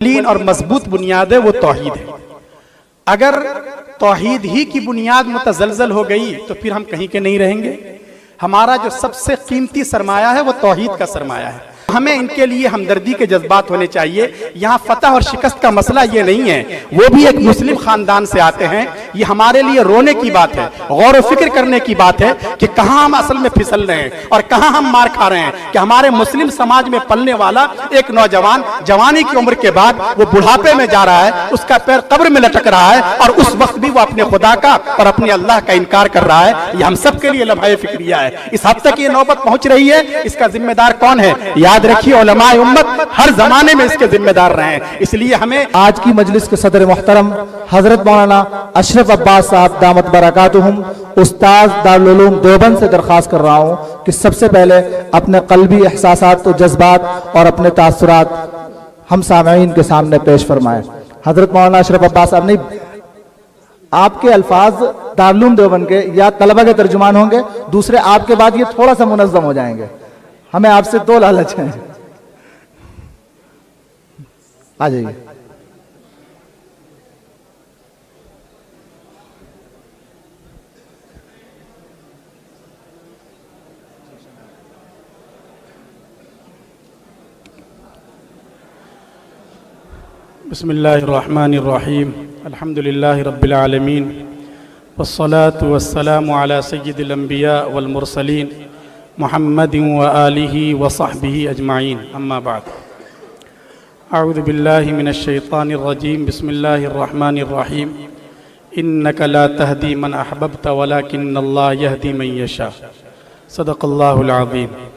اور مضبوط بنیاد ہے وہ توحید ہے۔ اگر توحید ہی کی بنیاد متزلزل ہو گئی تو پھر ہم کہیں کے نہیں رہیں گے۔ ہمارا جو سب سے قیمتی سرمایہ ہے وہ توحید کا سرمایہ ہے۔ ہمیں ان کے لیے ہمدردی کے جذبات ہونے چاہیے۔ یہاں فتح اور شکست کا مسئلہ یہ نہیں ہے، وہ بھی ایک مسلم خاندان سے آتے ہیں۔ یہ ہمارے لیے رونے کی بات ہے، غور و فکر کرنے کی بات ہے کہ کہاں ہم اصل میں پھسل رہے ہیں اور کہاں ہم مار کھا رہے ہیں کہ ہمارے مسلم سماج میں پلنے والا ایک نوجوان جوانی کی عمر کے بعد وہ بڑھاپے میں جا رہا ہے، اس کا پیر قبر میں لٹک رہا ہے اور اس وقت بھی وہ اپنے خدا کا اور اپنے اللہ کا انکار کر رہا ہے۔ یہ ہم سب کے لیے لمحہ فکریہ ہے۔ اس حد تک یہ نوبت پہنچ رہی ہے، اس کا ذمہ دار کون ہے؟ یاد رکھیے علماء امت ہر زمانے میں اس کے ذمہ دار رہے ہیں۔ اس لیے ہمیں آج کی مجلس کے صدر محترم حضرت مولانا اشرف عباس صاحب دامت برکاتہم استاد دارالعلوم دیوبند سے درخواست کر رہا ہوں کہ سب سے پہلے اپنے قلبی احساسات و جذبات اور اپنے تاثرات ہم سامعین کے سامنے پیش فرمائیں۔ حضرت مولانا اشرف عباس صاحب، نہیں، آپ کے الفاظ دارالعلوم دیوبند کے یا طلبہ کے ترجمان ہوں گے، دوسرے آپ کے بعد یہ تھوڑا سا منظم ہو جائیں گے۔ ہمیں آپ سے دو لالچ ہیں، آ جائیے۔ بسم اللہ الرحمن الرحیم، الحمدللہ رب العالمین، والصلاة والسلام علی سید الانبیاء والمرسلین محمد وآلہ وصحبہ اجمعین، اما بعد۔ اعوذ باللہ من الشیطان الرجیم، بسم اللہ الرحمن الرحیم، انک لا تہدی من احببت ولکن اللہ یہدی من یشاء، صدق اللہ العظیم۔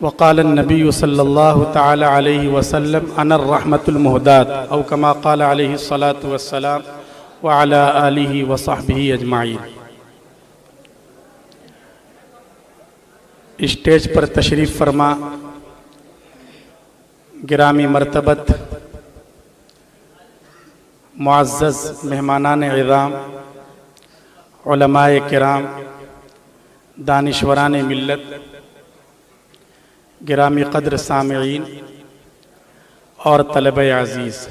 وقال النبی صلی اللہ تعالی علیہ وسلم انا الرحمة المہدات، او کما قال علیہ الصلاة والسلام وعلی آلہ وصحبہ اجمعین۔ اسٹیج پر تشریف فرما گرامی مرتبت معزز مہمانان اعظام، علماء کرام، دانشوران ملت، گرامی قدر سامعین اور طلبہ عزیز،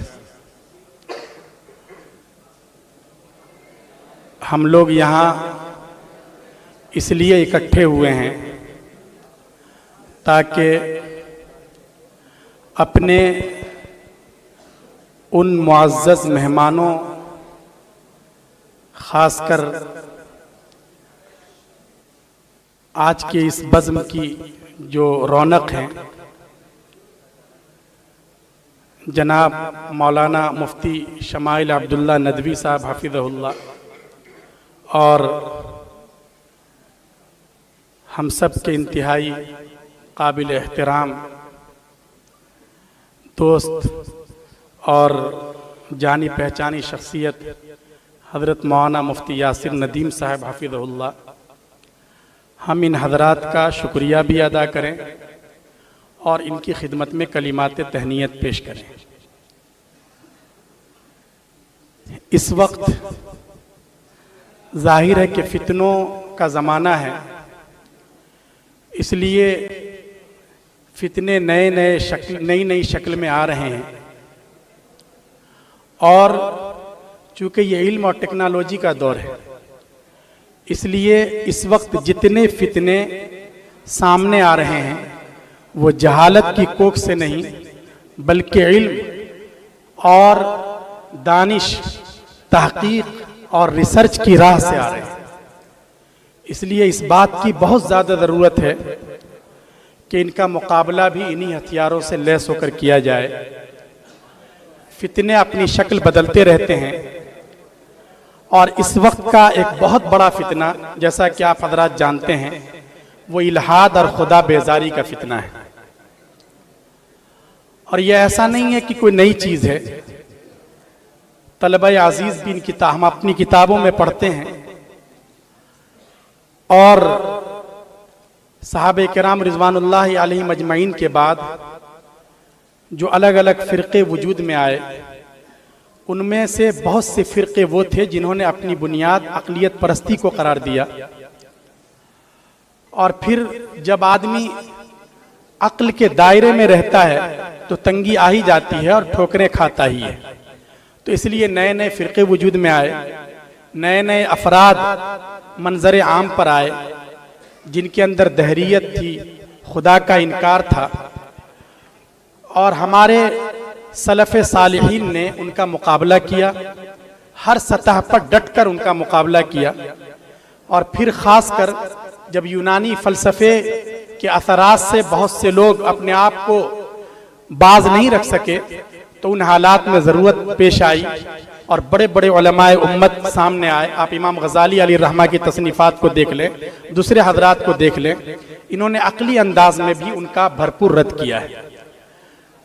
ہم لوگ یہاں اس لیے اکٹھے ہوئے ہیں تاکہ اپنے ان معزز مہمانوں، خاص کر آج کے اس بزم کی جو رونق ہیں، جناب مولانا مفتی شمائل عبداللہ ندوی صاحب حفظہ اللہ، اور ہم سب کے انتہائی قابل احترام دوست اور جانی پہچانی شخصیت حضرت مولانا مفتی یاسر ندیم صاحب حفظہ اللہ، ہم ان حضرات کا شکریہ بھی ادا کریں اور ان کی خدمت میں کلمات تہنیت پیش کریں۔ اس وقت ظاہر ہے کہ فتنوں کا زمانہ ہے، اس لیے فتنے نئی شکل میں آ رہے ہیں، اور چونکہ یہ علم اور ٹیکنالوجی کا دور ہے، اس لیے اس وقت جتنے فتنے سامنے آ رہے ہیں وہ جہالت کی کوکھ سے نہیں بلکہ علم اور دانش، تحقیق اور ریسرچ کی راہ سے آ رہے ہیں۔ اس لیے اس بات کی بہت زیادہ ضرورت ہے کہ ان کا مقابلہ بھی انہی ہتھیاروں سے لیس ہو کر کیا جائے۔ فتنے اپنی شکل بدلتے رہتے ہیں، اور اس وقت کا ایک بہت بڑا فتنہ، جیسا کہ آپ حضرات جانتے ہیں، وہ الحاد اور خدا بیزاری کا فتنہ ہے۔ اور یہ ایسا نہیں ہے کہ کوئی نئی چیز ہے، طلبہ عزیز بھی ہم اپنی کتابوں میں پڑھتے ہیں، اور صحابہ کرام رضوان اللہ علیہم اجمعین کے بعد جو الگ الگ فرقے وجود میں آئے، ان میں سے بہت سے فرقے وہ تھے جنہوں نے اپنی بنیاد عقلیت پرستی کو قرار دیا، اور پھر جب آدمی अक्ल के दायरे में रहता है तो तंगी आ ही जाती है और ठोकरें खाता ही है। तो इसलिए नए नए फ़िरक़े वजूद में आए, नए नए अफराद मंजर आम पर आए जिनके अंदर दहरियत थी, खुदा का इनकार था, और हमारे सलफ़ सालिहीन ने उनका मुकाबला किया, हर सतह पर डट कर उनका मुकाबला किया। और फिर ख़ास कर जब यूनानी फ़लसफ़े के असरात से बहुत से लोग अपने आप को बाज नहीं रख सके तो उन हालात में ज़रूरत पेश आई और बड़े बड़े उलमाए उम्मत सामने आए। आप इमाम गज़ाली अलैहि रहमा की तसनीफ़ात को देख लें, दूसरे हज़रात को देख लें, इन्होंने अक़ली अंदाज में भी उनका भरपूर रद्द किया है।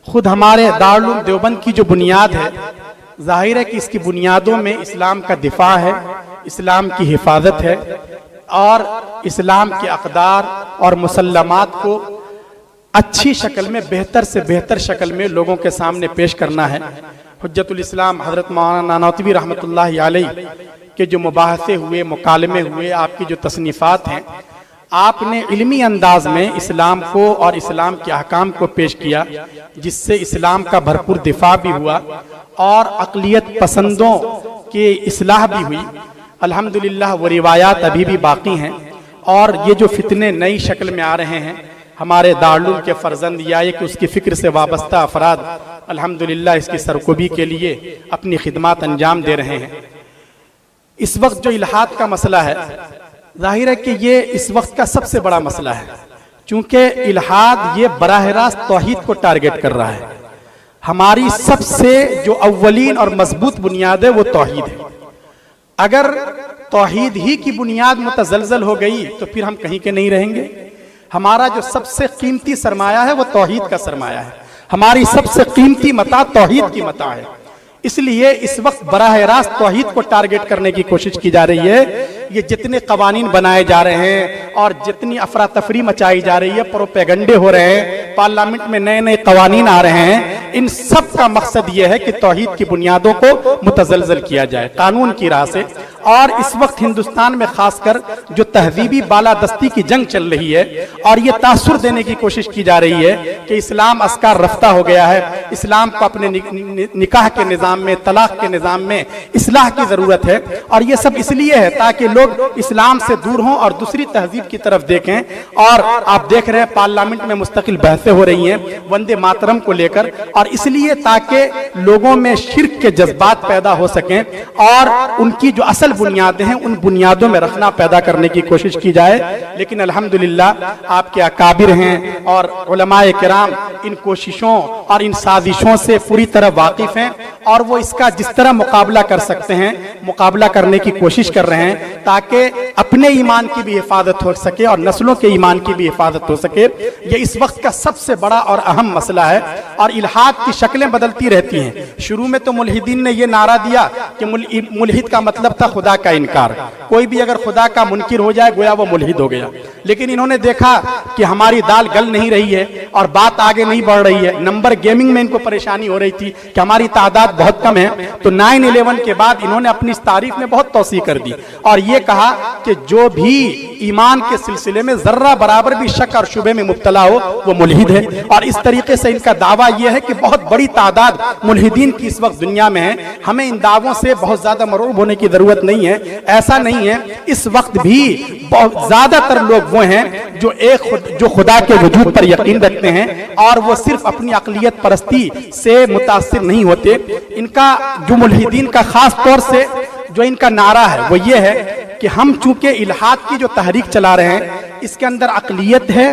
खुद हमारे दारुल उलूम देवबंद की जो बुनियाद है, ज़ाहिर है कि इसकी बुनियादों में इस्लाम का दिफा है, इस्लाम की हिफाजत है और इस्लाम के अक़दार और मुसल्लमात को अच्छी शक्ल में, बेहतर से बेहतर शक्ल में लोगों के सामने पेश करना है। हुज्जतुल इस्लाम हज़रत मौलाना नानौतवी रहमतुल्लाहि अलैहि के जो मुबाहसे हुए, मुकालमे हुए, आपकी जो तसनीफ़ात हैं, आपने इल्मी अंदाज में इस्लाम को और इस्लाम के अहकाम को पेश किया, जिससे इस्लाम का भरपूर दिफा भी हुआ और अक़लियत पसंदों की इस्लाह भी हुई। अल्हम्दुलिल्लाह वो रिवायात अभी भी बाकी हैं और ये जो फितने नई शक्ल में आ रहे हैं, हमारे दारुल उलूम के फर्जंद या कि उसकी फ़िक्र से वाबस्ता अफराद अल्हम्दुलिल्लाह इसकी सरकोबी के लिए अपनी खिदमत अंजाम दे रहे हैं। इस वक्त जो इल्हाद का मसला है, जाहिर है कि ये इस वक्त का सबसे बड़ा मसला है, चूँकि इल्हाद ये बराह रास्त तौहीद को टारगेट कर रहा है। हमारी सबसे जो अव्वलीन और मजबूत बुनियाद है वो तौहीद है। अगर तौहीद ही की बुनियाद मुतज़लज़ल हो गई तो फिर हम कहीं के नहीं रहेंगे। हमारा जो सबसे कीमती सरमाया है वो तौहीद का सरमाया है, हमारी सबसे कीमती मता तौहीद की मता है। इसलिए इस वक्त बराह रास्त तौहीद को टारगेट करने की कोशिश की जा रही है। ये जितने कवानीन बनाए जा रहे हैं और जितनी अफरा तफरी मचाई जा रही है, प्रोपेगंडे हो रहे हैं, पार्लियामेंट में नए नए कवानीन आ रहे हैं, इन सब का मकसद ये है कि तौहीद की बुनियादों को मुतज़लज़ल किया जाए कानून की राह से। और इस वक्त हिंदुस्तान में खासकर जो तहजीबी बालादस्ती की जंग चल रही है और ये तासुर देने की कोशिश की जा रही है कि इस्लाम अस्कार रफ्ता हो गया है, इस्लाम को अपने निकाह के निज़ाम में, तलाक के निज़ाम में इस्लाह की ज़रूरत है। और ये सब इसलिए है ताकि लोग इस्लाम से दूर हों और दूसरी तहजीब की तरफ देखें। और आप देख रहे हैं पार्लियामेंट में मुस्तकिल बहसें हो रही हैं वंदे मातरम को लेकर, और इसलिए ताकि लोगों में शिर्क के जज्बात पैदा हो सकें और उनकी जो असल बुनियादें हैं उन बुनियादों में रखना पैदा करने की कोशिश की जाए। लेकिन अल्हम्दुलिल्लाह आपके अकाबिर हैं और उलमाए किराम इन कोशिशों और इन साजिशों से पूरी तरह वाकिफ हैं और वो इसका जिस तरह मुकाबला कर सकते हैं मुकाबला करने की कोशिश कर रहे हैं ताकि अपने ईमान की भी हिफाजत हो सके और नस्लों के ईमान की भी हिफाजत हो सके। ये इस वक्त का सबसे बड़ा और अहम मसला है और इल्हाद की शक्लें बदलती रहती हैं। शुरू में तो मुल्हिदीन ने ये नारा दिया कि मुल्हिद का मतलब था खुदा का इनकार, कोई भी अगर खुदा का मुनकिर हो जाए गोया वो मुल्हिद हो गया। लेकिन इन्होंने देखा कि हमारी दाल गल नहीं रही है और बात आगे नहीं बढ़ रही है, नंबर गेमिंग में इनको परेशानी हो रही थी कि हमारी तादाद बहुत कम है, तो 9/11 के बाद इन्होंने अपनी इस तारीफ में बहुत तौसीह कर दी और ये कहा कि जो भी ईमान के सिलसिले में जर्रा बराबर भी शक और शुबे में मुब्तला हो वो मुल्हिद है। और इस तरीके से इनका दावा यह है कि बहुत बड़ी तादाद मुल्हिदीन की इस वक्त दुनिया में है, हमें इन दावों से बहुत ज्यादा मरूब होने की जरूरत नहीं है। ऐसा नहीं है, इस वक्त भी बहुत ज्यादातर लोग वो हैं जो खुदा के वजूद पर यकीन रखते हैं और वो सिर्फ अपनी अक़लियत परस्ती से मुतासिर नहीं होते। इनका जो मुल्हिदीन का खास तौर से जो इनका नारा है वो ये है कि हम चूंकि इल्हाद की जो तहरीक चला रहे हैं इसके अंदर अक़लियत है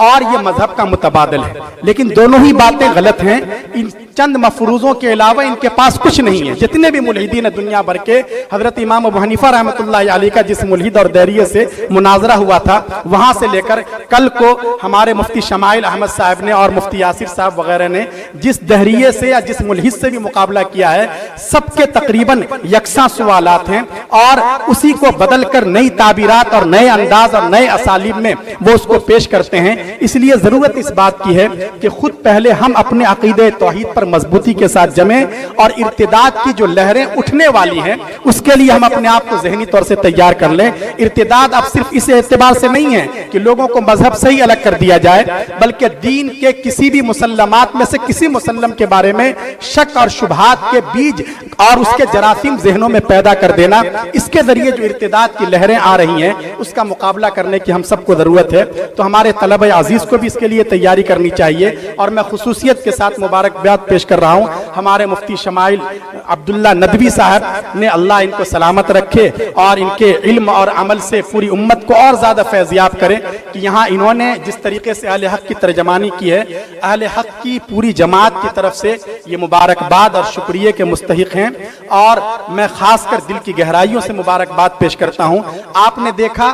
और ये मजहब का मुतबादल है, लेकिन दोनों ही बातें गलत हैं। इन चंद मफरूज़ों के अलावा इनके पास कुछ नहीं है। जितने भी मुल्हिदीन है दुनिया भर के, हजरत इमाम अबू हनीफा रहमतुल्लाहि अलैहि का जिस मुल्हिद और दैरिये से मुनाजरा हुआ था वहां से लेकर कल को हमारे मुफ्ती शमाइल अहमद साहब ने और मुफ्ती यासिर साहब वगैरह ने जिस दहरिये से या जिस मुल्हिद से भी मुकाबला किया है, सबके तकरीबन यकसा सवालात हैं और उसी को बदल कर नई ताबीरात और नए अंदाज और नए असालीब में वो उसको पेश करते हैं। इसलिए जरूरत इस बात की है कि खुद पहले हम अपने अकीदे तौहीद पर पर मजबूती के साथ जमें और इर्तिदाद की जो लहरें उठने वाली हैं उसके लिए हम अपने आप को ज़हनी तौर से तैयार कर लें। इर्तिदाद अब सिर्फ इस एतबार से नहीं है कि लोगों को मजहब से ही अलग कर दिया जाए, बल्कि दीन के किसी भी मुसल्लमात में से किसी मुसल्लम के बारे में शक और शुबहात के बीज और उसके जरासीम ज़हनों में पैदा कर देना, इसके जरिए जो इर्तिदाद की लहरें आ रही हैं उसका मुकाबला करने की हम सबको ज़रूरत है। तो हमारे तलबा अजीज़ को भी इसके लिए तैयारी करनी चाहिए। और मैं खुसूसियत के साथ मुबारकबाद पेश कर रहा हूँ हमारे मुफ्ती शमाइल अब्दुल्ला नदवी साहब ने, अल्लाह इनको सलामत रखे और इनके इल्म और अमल से पूरी उम्मत को और ज़्यादा फैज़याब करे कि यहाँ इन्होंने जिस तरीके से अहले हक़ की तर्जमानी की है, अहले हक़ की पूरी जमात की तरफ से ये मुबारकबाद और शुक्रिया के मुस्तहिक हैं। और मैं ख़ासकर दिल की गहराइयों से मुबारकबाद पेश करता हूँ। आपने देखा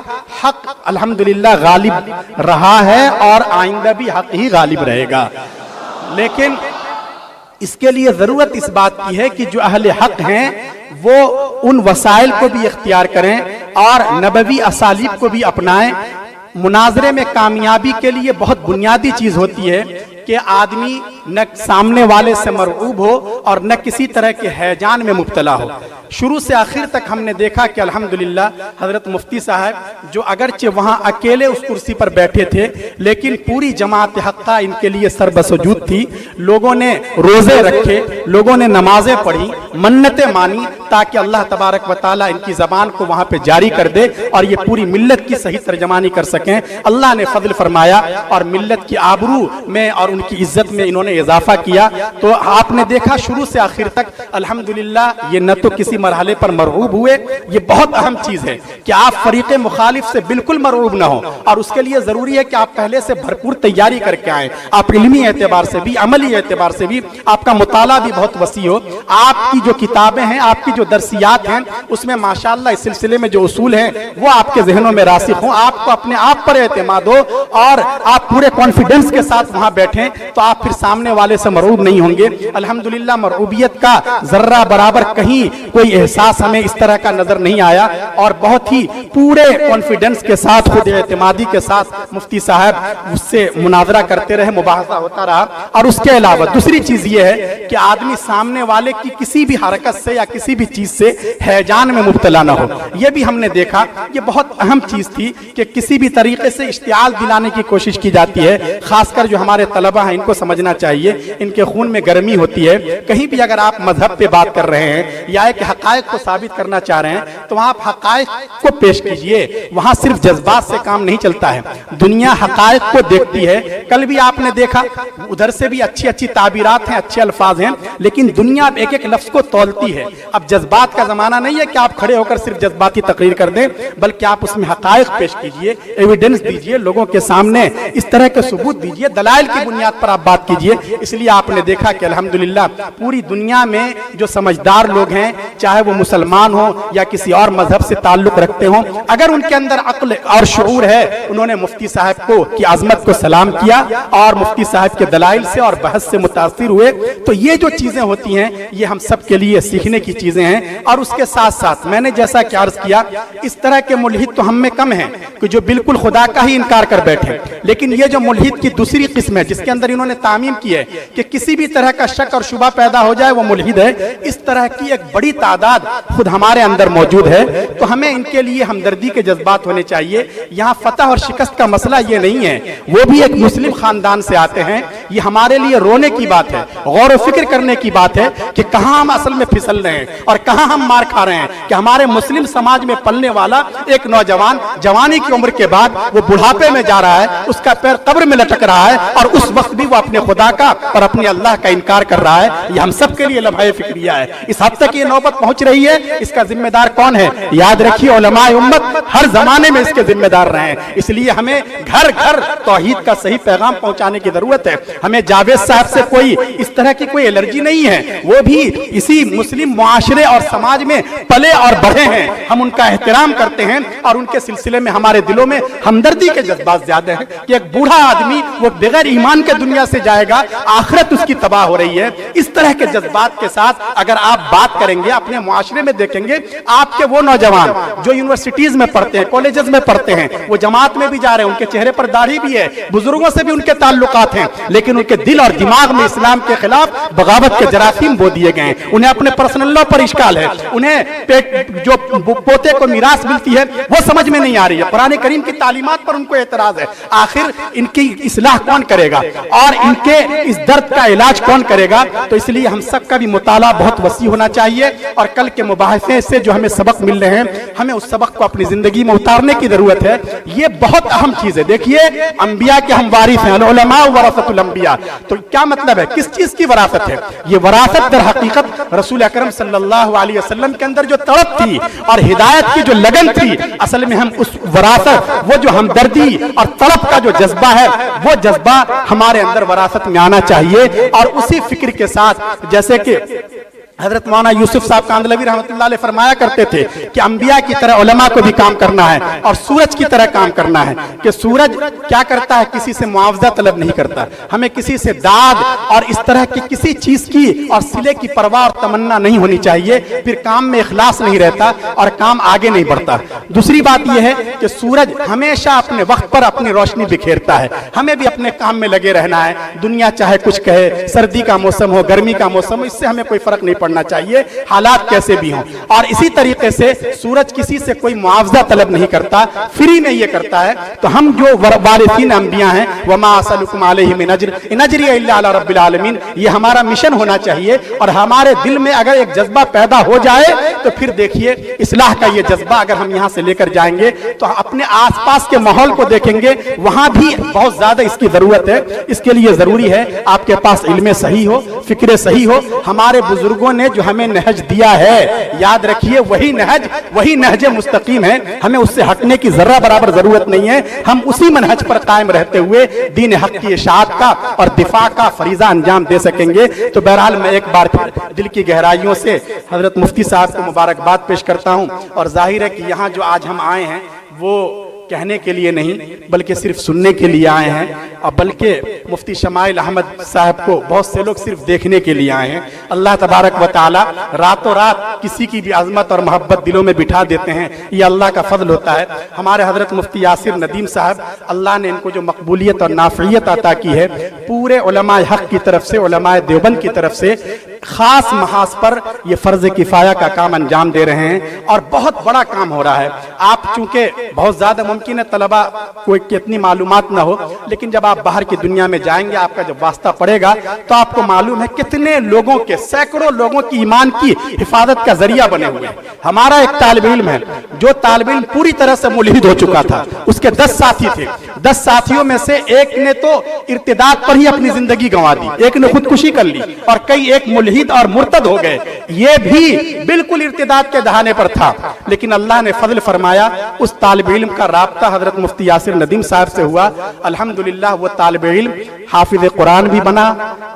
हक़ अल्हम्दुलिल्लाह गालिब रहा है और आइंदा भी हक़ ही गालिब रहेगा, लेकिन इसके लिए ज़रूरत इस बात की है कि जो अहले हक़ हैं वो उन वसाइल को भी इख्तियार करें और नबवी असालीब को भी अपनाएं। मुनाजरे में कामयाबी के लिए बहुत बुनियादी चीज़ होती है कि आदमी न सामने वाले से मरऊब हो और न किसी तरह के हैजान में मुब्तला हो। शुरू से आखिर तक हमने देखा कि अल्हम्दुलिल्लाह हज़रत मुफ्ती साहब जो अगरचे वहाँ अकेले उस कुर्सी पर बैठे थे, लेकिन पूरी जमात हक़्क़ा इनके लिए सरबसजूद थी। लोगों ने रोज़े रखे, लोगों ने नमाजें पढ़ी, मन्नतें मानी ताकि अल्लाह तबारक व तआला इनकी ज़बान को वहाँ पे जारी कर दे और ये पूरी मिल्लत की सही तर्जमानी कर सकें। अल्लाह ने फजल फरमाया और मिल्लत की आबरू में और उनकी इज्जत में इन्होंने इजाफा किया। तो आपने देखा शुरू से आखिर तक अल्हम्दुलिल्लाह ये न तो किसी मरहले पर मरऊब हुए, ये बहुत अहम चीज़ है कि आप फरीक़े मुखालिफ से बिल्कुल मरऊब ना हो, और उसके लिए ज़रूरी है कि आप पहले से भरपूर तैयारी करके आएँ। आप इल्मी एतबार से भी, अमली एतबार से भी आपका मुताला भी बहुत वसी हो। आपकी जो किताबें हैं, आपकी जो दरसियात हैं, उसमें माशाअल्लाह इस सिलसिले में जो उसूल हैं वो आपके जहनों में रासिख हों, आपको अपने आप पर एतमाद हो और आप पूरे कॉन्फिडेंस के साथ वहाँ बैठें, तो आप फिर सामने वाले से मरऊब नहीं होंगे। अल्हम्दुलिल्लाह मरऊबियत का जर्रा बराबर कहीं कोई एहसास हमें इस तरह का नजर नहीं आया और बहुत ही पूरे कॉन्फिडेंस के साथ, खुद एतमादी के साथ मुफ्ती साहब उससे मुनाजरा करते रहे, मुबाहसा होता रहा। और उसके अलावा दूसरी चीज ये है कि आदमी सामने वाले की किसी भी हरकत से या किसी भी चीज से हैजान में मुब्तला ना हो। यह भी हमने देखा, ये बहुत अहम चीज थी कि किसी भी तरीके से इश्तियाल दिलाने की कोशिश की जाती है। खासकर जो हमारे तलबा हैं इनको समझना चाहिए, इनके खून में गर्मी होती है। कहीं भी अगर आप मजहब पे बात कर रहे हैं या एक हकायक को साबित करना चाह रहे हैं तो वहां आप हकायक को पेश कीजिए, वहां सिर्फ जज्बात से काम नहीं चलता है। दुनिया हकायक को देखती है। कल भी आपने देखा उधर से भी अच्छी अच्छी ताबीरात हैं, अच्छे अल्फाज हैं, लेकिन दुनिया एक एक लफ्ज को तौलती है। अब जज्बात का जमाना नहीं है कि आप खड़े होकर सिर्फ जज्बाती तकरीर कर दें, बल्कि आप उसमें हकायक पेश कीजिए, एविडेंस दीजिए, लोगों के सामने इस तरह के सबूत दीजिए, दलाइल की बुनियाद पर आप बात कीजिए। इसलिए आपने देखा कि अल्हम्दुलिल्लाह पूरी दुनिया में जो समझदार लोग हैं, चाहे वो मुसलमान हो या किसी और मजहब से ताल्लुक रखते हो, अगर उनके अंदर अक्ल और शऊर है, उन्होंने मुफ्ती साहब को की आजमत को सलाम किया और मुफ्ती साहब के दलाइल से और बहस से मुतासिर हुए। तो ये जो चीजें होती हैं ये हम सब के लिए सीखने की चीजें हैं। और उसके साथ साथ मैंने जैसा कि अर्ज किया, इस तरह के मुल्हिद तो हम में कम हैं कि जो बिल्कुल खुदा का ही इनकार कर बैठे, लेकिन ये जो मुल्हिद की दूसरी किस्म है जिसके अंदर इन्होंने तामीम की है कि किसी भी तरह का शक और शुबा पैदा हो जाए वो मुल्हिद है, इस तरह की एक बड़ी तादाद खुद हमारे अंदर मौजूद है। तो हमें इनके लिए हमदर्दी के जज्बात होने चाहिए। यहाँ फतह और शिकस्त का मसला ये नहीं है, वो भी एक मुस्लिम खानदान से आते हैं। ये हमारे लिए रोने की बात है, गौर व फिक्र करने की बात है कि कहाँ हम असल में फिसल रहे हैं और कहाँ हम मार खा रहे हैं कि हमारे मुस्लिम समाज में पलने वाला एक नौजवान जवानी की उम्र के बाद वो बुढ़ापे में जा रहा है, उसका पैर कब्र में लटक रहा है और उस वक्त भी वो अपने खुदा का और अपने अल्लाह का इनकार कर रहा है। ये हम सब के लिए लम्हा फिक्रिया है। इस हद तक ये नौबत पहुंच रही है, इसका जिम्मेदार कौन है? याद रखिए, उलमाए उम्मत हर जमाने में इसके जिम्मेदार रहे हैं। इसलिए हमें घर घर तौहीद का सही पैगाम पहुंचाने की जरूरत है। हमें जावेद साहब से कोई इस तरह की कोई एलर्जी नहीं है, वो भी इसी मुस्लिम मुआशरे और समाज में पले और बढ़े हैं। हम उनका एहतराम करते हैं और उनके सिलसिले में हमारे दिलों में हमदर्दी के जज्बात ज्यादा हैं कि एक बूढ़ा आदमी वो बगैर ईमान के दुनिया से जाएगा, आखिरत उसकी तबाह हो रही है। इस तरह के जज्बात के साथ अगर आप बात करेंगे, अपने मुआशरे में देखेंगे, आपके वो नौजवान जो यूनिवर्सिटीज में पढ़ते हैं, कॉलेजेस में पढ़ते हैं, वो जमात में भी जा रहे हैं, उनके चेहरे पर दाढ़ी भी है, बुजुर्गों से भी उनके ताल्लुकात हैं, लेकिन लेकिन उनके दिल और दिमाग में इस्लाम के खिलाफ बगावत के जरासीम बो दिए गए हैं। उन्हें अपने पर्सनल लॉ पर इश्काल है, उन्हें जो पोते को मीरास मिलती है वो समझ में नहीं आ रही है, कुरान करीम की तालीमात पर उनको एतराज है। आखिर इनकी इस्लाह कौन करेगा और इनके इस दर्द का इलाज कौन करेगा? तो इसलिए हम सब का भी मुताला बहुत वसी होना चाहिए और कल के मुबाहिसे से जो हमें सबक मिल रहे हैं, हमें उस सबक को अपनी जिंदगी में उतारने की जरूरत है। ये बहुत अहम चीज है। देखिए, अंबिया के हम वारिस हैं, उलमा वरसतुल अंबिया। तो क्या मतलब है, किस चीज की वरासत है? ये वरासत दर हकीकत रसूल अकरम सल्लल्लाहु अलैहि वसल्लम के अंदर जो तड़प थी और हिदायत की जो लगन थी, असल में हम उस वरासत, वो जो हमदर्दी और तड़प का जो जज्बा है, वो जज्बा हमारे अंदर वरासत में आना चाहिए। और उसी फिक्र के साथ, जैसे कि हजरत मौलाना यूसुफ साहब कांदलवी रहमतुल्लाह अलैह फरमाया करते थे कि अंबिया की तरह उलमा को भी काम करना है और सूरज की तरह काम करना है। कि सूरज क्या करता है, किसी से मुआवजा तलब नहीं करता, हमें किसी से दाद और इस तरह की किसी चीज की और सिले की परवाह और तमन्ना नहीं होनी चाहिए, फिर काम में इखलास नहीं रहता और काम आगे नहीं बढ़ता। दूसरी बात यह है कि सूरज हमेशा अपने वक्त पर अपनी रोशनी बिखेरता है, हमें भी अपने काम में लगे रहना है। दुनिया चाहे कुछ कहे, सर्दी का मौसम हो, गर्मी का मौसम हो, इससे हमें कोई फर्क नहीं पड़ना चाहिए, हालात कैसे भी हों। और इसी तरीके से सूरज किसी से कोई मुआवजा तलब नहीं करता, फ्री में ये करता है। तो हम जो वारिसीन अंबिया हैं, वमा असलुकुम अलैहि मिन अज्र इन अज्रिया इल्ला अला रब्बिल आलमीन, ये हमारा मिशन होना चाहिए। और हमारे दिल में अगर एक जज्बा पैदा हो जाए तो फिर देखिए, इस्लाह का ये जज्बा अगर हम यहाँ से लेकर जाएंगे तो अपने आसपास के माहौल को देखेंगे, वहां भी बहुत ज्यादा इसकी जरूरत है। इसके लिए जरूरी है आपके पास इल्म सही हो, फिक्र सही हो। हमारे बुजुर्गों ने जो हमें नहज दिया है, याद रखिए, वही नहज मुस्तकीम है, हमें उससे हटने की जर्रा बराबर जरूरत नहीं है। हम उसी मनहज पर कायम रहते हुए दीन हक की इशाअत का और दिफा का फरीजा अंजाम दे सकेंगे। तो बहरहाल मैं एक बार फिर दिल की गहराइयों से हजरत मुफ्ती साहब को मुबारकबाद पेश करता हूं। और जाहिर है कि यहाँ जो आज हम आए हैं वो कहने के लिए नहीं बल्कि सिर्फ सुनने के लिए आए हैं, और बल्कि मुफ्ती शमाइल अहमद साहब को बहुत से लोग सिर्फ देखने के लिए आए हैं। अल्लाह तबारक व तआला रातों रात किसी की भी अजमत और मोहब्बत दिलों में बिठा देते हैं, ये अल्लाह का फजल होता है। हमारे हजरत मुफ्ती यासिर नदीम साहब, अल्लाह ने इनको जो मकबूलियत और नाफियत अता की है, पूरे उलमाए हक की तरफ से, उलमाए देवबंद की तरफ से खास महाज पर ये फर्ज किफाया का काम अंजाम दे रहे हैं और बहुत बड़ा काम हो रहा है। आप चूंकि बहुत ज्यादा मुमकिन है तलबा को कितनी मालूमात ना हो, लेकिन जब आप बाहर की दुनिया में जाएंगे, आपका जब वास्ता पड़ेगा तो आपको मालूम है कितने लोगों के, सैकड़ों लोगों की ईमान की हिफाजत का जरिया बने हुए हैं। हमारा एक तालिब इल्म है, जो तालिब इल्म पूरी तरह से मुल्हिद हो चुका था, उसके 10 साथी थे। 10 साथियों में से एक ने तो इर्तिदाद पर ही अपनी जिंदगी गंवा दी, एक ने खुदकुशी कर ली और कई एक मुल्हिद और मुर्तद हो गए। ये भी बिल्कुल इर्तिदाद के दहाने पर था, लेकिन अल्लाह ने फजल फरमाया, उस तालिब इल्म का राब्ता हजरत मुफ्ती यासिर नदीम साहब से हुआ। अल्हम्दुलिल्लाह वो तालिब इल्म हाफिज कुरान भी बना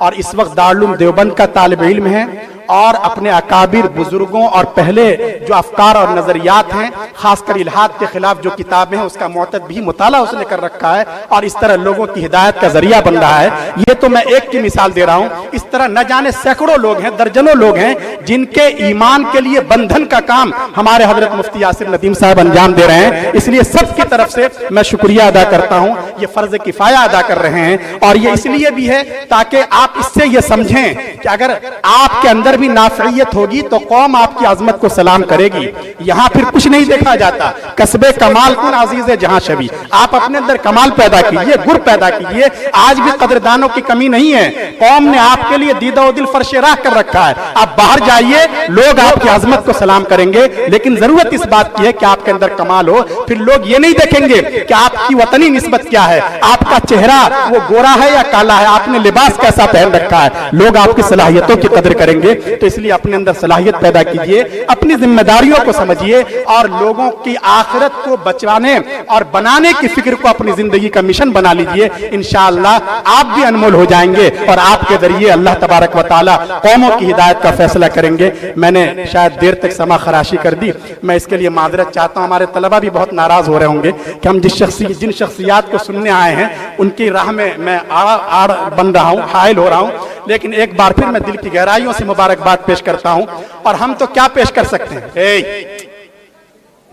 और इस वक्त दारुल उलूम देवबंद का तालिब इल्म है और अपने अकाबिर बुजुर्गों और पहले जो अफकार और नजरियात हैं, खासकर इल्हाद के खिलाफ जो किताबें हैं, उसका मुअत्तद भी मुताला उसने कर रखा है और इस तरह लोगों की हिदायत का जरिया बन रहा है। ये तो मैं एक की मिसाल दे रहा हूँ, इस तरह न जाने सैकड़ों लोग हैं, दर्जनों लोग हैं जिनके ईमान के लिए बंधन का काम हमारे हजरत मुफ्ती यासिर नदीम साहब अंजाम दे रहे हैं। इसलिए सबकी तरफ से मैं शुक्रिया अदा करता हूँ। ये फर्ज किफाया अदा कर रहे हैं और ये इसलिए भी है ताकि आप इससे ये समझें कि अगर आपके अंदर भी नाफियत होगी तो कौम आपकी अजमत को सलाम करेगी। यहाँ फिर कुछ नहीं देखा जाता, कसबे कमाल कुन अजीज जहां शबी, आप अपने अंदर कमाल पैदा कीजिए, गुर पैदा कीजिए। आज भी कदरदानों की कमी नहीं है, कौम ने आपके लिए दीदा दिल फर्श राह कर रखा है। आप बाहर जाइए, लोग आपकी अजमत को सलाम करेंगे, लेकिन जरूरत इस बात की है कि आपके अंदर कमाल हो। फिर लोग ये नहीं देखेंगे कि आपकी वतनी निस्बत क्या है, आपका चेहरा वो गोरा है या काला है, आपने लिबास कैसा पहन रखा है, लोग आपकी सलाहियतों की कदर करेंगे। तो इसलिए अपने अंदर सलाहियत पैदा कीजिए, अपनी जिम्मेदारियों को समझिए और लोगों की आखिरत को बचाने और बनाने की फिक्र को अपनी जिंदगी का मिशन बना लीजिए। इंशाअल्लाह आप भी अनमोल हो जाएंगे और आपके जरिए अल्लाह तबारक व तआला कौमों की हिदायत का फैसला करेंगे। मैंने शायद देर तक समा खराशी कर दी, मैं इसके लिए माजरत चाहता हूँ। हमारे तलबा भी बहुत नाराज हो रहे होंगे कि हम जिन शख्सियात को सुनने आए हैं उनकी राह में मैं आड़ बन रहा हूँ, हायल हो रहा हूँ। लेकिन एक बार फिर मैं दिल की गहराइयों से मुबारकबाद पेश करता हूं। और हम तो क्या पेश कर सकते हैं,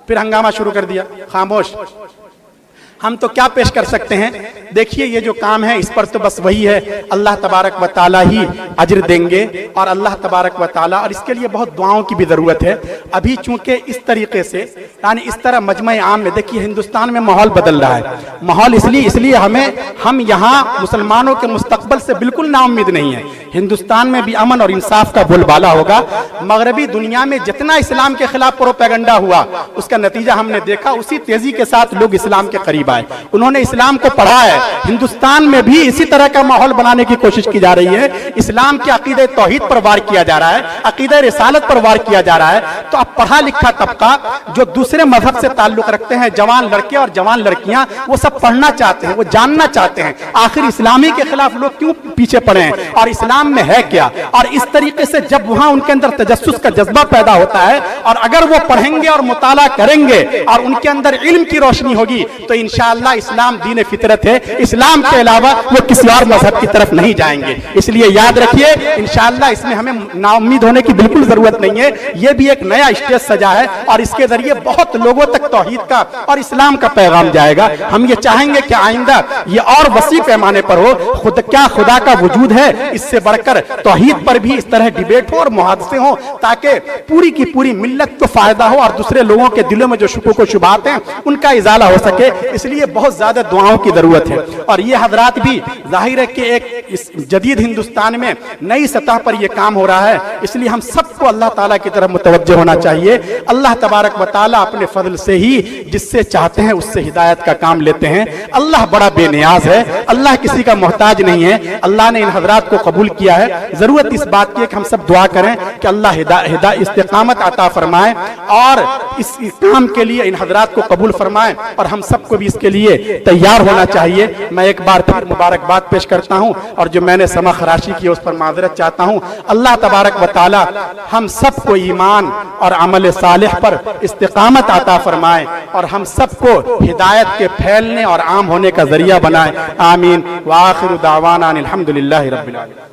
फिर हंगामा शुरू कर दिया, खामोश। हम तो क्या पेश कर सकते हैं। देखिए ये जो काम है इस पर तो बस वही है, अल्लाह तबारक व ताला ही अज्र देंगे और अल्लाह तबारक व ताला, और इसके लिए बहुत दुआओं की भी ज़रूरत है। अभी चूंकि इस तरीके से यानी इस तरह मजमे आम में देखिए हिंदुस्तान में माहौल बदल रहा है। माहौल इसलिए हम यहाँ मुसलमानों के मुस्तकबल से बिल्कुल नाउम्मीद नहीं है। हिंदुस्तान में भी अमन और इंसाफ का बोलबाला होगा। मगरबी दुनिया में जितना इस्लाम के खिलाफ प्रोपेगेंडा हुआ उसका नतीजा हमने देखा, उसी तेजी के साथ लोग इस्लाम के करीब आए, उन्होंने इस्लाम को पढ़ा है। हिंदुस्तान में भी इसी तरह का माहौल बनाने की कोशिश की जा रही है। इस्लाम के अकीदे तौहीद पर वार किया जा रहा है, अकीदे रिसालत पर वार किया जा रहा है। तो अब पढ़ा लिखा तबका जो दूसरे मजहब से ताल्लुक रखते हैं, जवान लड़के और जवान लड़कियां, वो सब पढ़ना चाहते हैं, वो जानना चाहते हैं आखिर इस्लामी के खिलाफ लोग क्यों पीछे पड़े हैं और इस्लाम में है क्या। और इस तरीके से जब वहां उनके अंदर तजस्सुस का जज्बा पैदा होता है और अगर वो पढ़ेंगे और मुताला करेंगे और उनके अंदर इल्म की रोशनी होगी तो इंशाअल्लाह इस्लाम दीन फितरत है, इस्लाम के अलावा वो किसी और मजहब की तरफ नहीं जाएंगे। इसलिए याद रखिए इंशाअल्लाह इसमें हमें नाउम्मीद होने की बिल्कुल जरूरत नहीं है। ये भी एक नया स्टेज सजा है और इसके जरिए बहुत लोगों तक तौहीद का और इस्लाम का पैगाम जाएगा। हम ये चाहेंगे कि आइंदा ये और वसी पैमाने पर हो। खुदा का वजूद है, इससे बढ़कर तौहीद पर भी इस तरह डिबेट हो और मुहादसे हो ताकि पूरी की पूरी मिल्लत को फायदा हो और दूसरे लोगों के दिलों में जो शुकूक व शुबहात हैं उनका इजाला हो सके। इसलिए बहुत ज्यादा दुआओं की जरूरत है। और ये हजरात भी जाहिर है कि एक इस जदीद हिंदुस्तान में नई सतह पर यह काम हो रहा है, इसलिए हम सबको अल्लाह ताला की तरफ मुतवज्जह होना चाहिए। अल्लाह तबारक व ताला अपने फजल से ही जिससे चाहते हैं उससे हिदायत का काम लेते हैं। अल्लाह बड़ा बेनियाज है, अल्लाह किसी का मोहताज नहीं है। अल्लाह ने इन हजरात को कबूल किया है। जरूरत इस बात की है कि हम सब दुआ करें कि अल्लाह इस्तिकामत अता फरमाए और इस काम के लिए इन हजरात को कबूल फरमाए और हम सबको भी इसके लिए तैयार होना चाहिए। मैं एक बार फिर मुबारकबाद पेश करता हूँ और जो मैंने समा खराशी की उस पर माजरत चाहता हूँ। अल्लाह तबारक व ताला हम सबको ईमान और अमल सालिह पर इस्तिकामत अता फरमाए और हम सबको हिदायत के फैलने और आम होने का जरिया बनाए। आमीन। व आखिरु दावाना अनिल हम्दुलिल्लाहि रब्बिल आलमीन।